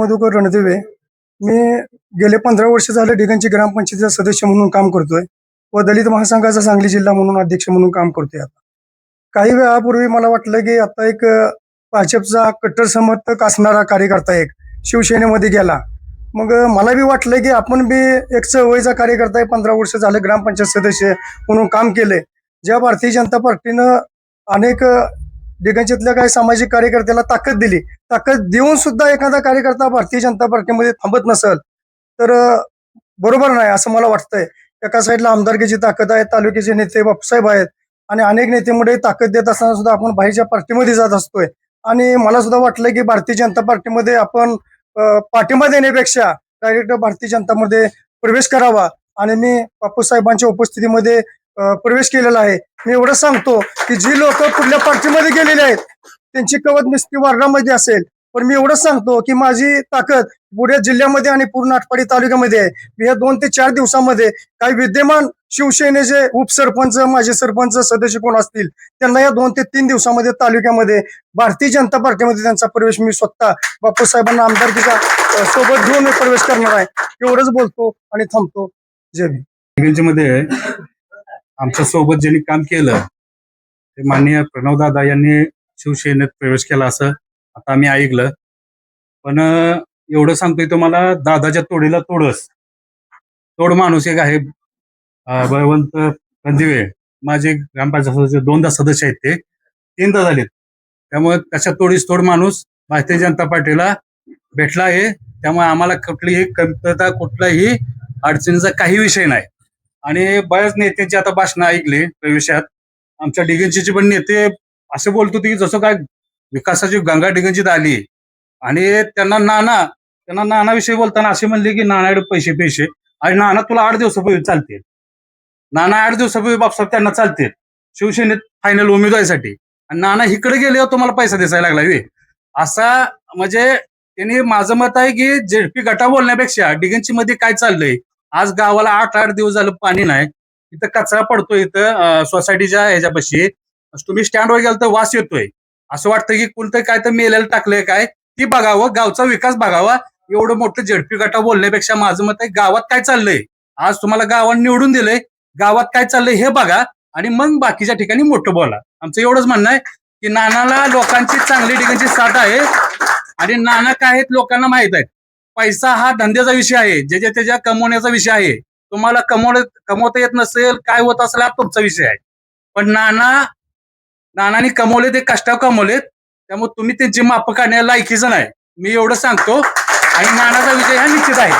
मधुकर रणदिवे. मी गेले 15 वर्ष झाले डिगंची ग्रामपंचायतीचा सदस्य म्हणून काम करतोय व दलित महासंघाचा सांगली जिल्हा म्हणून अध्यक्ष म्हणून काम करतोय. आता काही वेळापूर्वी मला वाटलं की आता एक भाजपचा कट्टर समर्थक असणारा कार्यकर्ता एक शिवसेनेमध्ये गेला. मग मला बी वाटलं की आपण बी एक चळवळीचा कार्यकर्ता आहे, 15 वर्ष झाले ग्रामपंचायत सदस्य म्हणून काम केले. ज्या भारतीय जनता पार्टीनं अनेक डिगंजीतल्या काही सामाजिक कार्यकर्त्याला ताकद दिली, ताकद देऊन सुद्धा एखादा कार्यकर्ता भारतीय जनता पार्टीमध्ये थांबत नसेल तर बरोबर नाही असं मला वाटतंय. एका साईडला आमदारकीची ताकद आहे, तालुक्याचे नेते बापूसाहेब आहेत आणि अनेक नेतेमध्ये ताकद देत असताना सुद्धा आपण बाहेरच्या पार्टीमध्ये जात असतोय. आणि मला सुद्धा वाटलं की भारतीय जनता पार्टीमध्ये आपण पाठिंबा देण्यापेक्षा डायरेक्ट भारतीय जनतामध्ये प्रवेश करावा आणि मी बापूसाहेबांच्या उपस्थितीमध्ये प्रवेश केलेला आहे. मी एवढं सांगतो की जी लोक कुठल्या पार्टीमध्ये गेलेले आहेत त्यांची कवच नुसती वार्डामध्ये असेल, पण मी एवढंच सांगतो की माझी ताकद पुढे जिल्ह्यामध्ये आणि पूर्ण आटपाडी तालुक्यामध्ये आहे. मी या 2 ते 4 दिवसामध्ये काही विद्यमान शिवसेनेचे उपसरपंच, माजी सरपंच, सदस्य कोण असतील त्यांना या 2 ते 3 दिवसामध्ये तालुक्यामध्ये भारतीय जनता पार्टीमध्ये त्यांचा प्रवेश मी स्वतः बापूसाहेबांना आमदारकीचा सोबत घेऊन मी प्रवेश करणार आहे. एवढंच बोलतो आणि थांबतो. जय भीम. मध्ये आमच्या सोबत ज्यांनी काम केलं ते माननीय प्रणवदादा यांनी शिवसेनेत प्रवेश केला असं आता आम्ही ऐकलं. पण एवढं सांगतोय तुम्हाला, दादाच्या तोडीला तोड माणूस एक आहे बळवंत रणदिवे. माझे ग्रामपंचायत सदस्य 2दा सदस्य आहेत, ते 3दा झालेत. त्यामुळे त्याच्या तोडीस तोड माणूस भारतीय जनता पार्टीला भेटला आहे. त्यामुळे आम्हाला कुठलीही कमतरता, कुठलाही अडचणीचा काही विषय नाही. आणि बऱ्याच नेत्यांची आता भाषणं ऐकली प्रवेशात. आमच्या डिगंजीचे पण नेते असे बोलत होते की जसं काय विकासाची गंगा डिगंजीत आली. आणि त्यांना नानाविषयी बोलताना असे म्हणले की नानाकडे पैसे आणि नाना तुला 8 दिवसापूर्वी चालते. नाना 8 दिवसापूर्वी बापसाहेब त्यांना चालते शिवसेनेत फायनल उमेदवारीसाठी. आणि नाना इकडे गेल्यावर तुम्हाला पैसा दिसायला लागला असा. म्हणजे त्यांनी, माझं मत आहे की जेडपी गटा बोलण्यापेक्षा डिगंची मध्ये काय चाललंय. आज गावाला 8 दिवस झालं पाणी नाही. इथं कचरा पडतोय, इथं सोसायटीच्या ह्याच्यापाशी तुम्ही स्टँडवर गेला तर वास येतोय. असं वाटतं की कोणतं काय तर मेल्याला टाकलंय काय, ती बघावं, गावचा विकास बघावा. एवढं मोठं झडपी गटा बोलण्यापेक्षा माझं मत आहे गावात काय चाललंय. आज तुम्हाला गावात निवडून दिलंय, गावात काय चाललंय हे बघा आणि मग बाकीच्या ठिकाणी मोठं बोला. आमचं एवढंच म्हणणं आहे की नानाला लोकांची चांगली ठिकाणची साथ आहे आणि नाना काय आहेत लोकांना माहित आहे. पैसा हा धंद्याचा विषय आहे, ज्याच्या त्याच्या कमवण्याचा विषय आहे. तुम्हाला कमवता येत नसेल, काय होत असेल, हा तुमचा विषय आहे. पण नानांनी कमवले ते कष्टावर कमवलेत. त्यामुळे तुम्ही त्यांची माप काढण्याला लायकीचं नाही, मी एवढं सांगतो. आणि नानाचा विषय हा निश्चित आहे.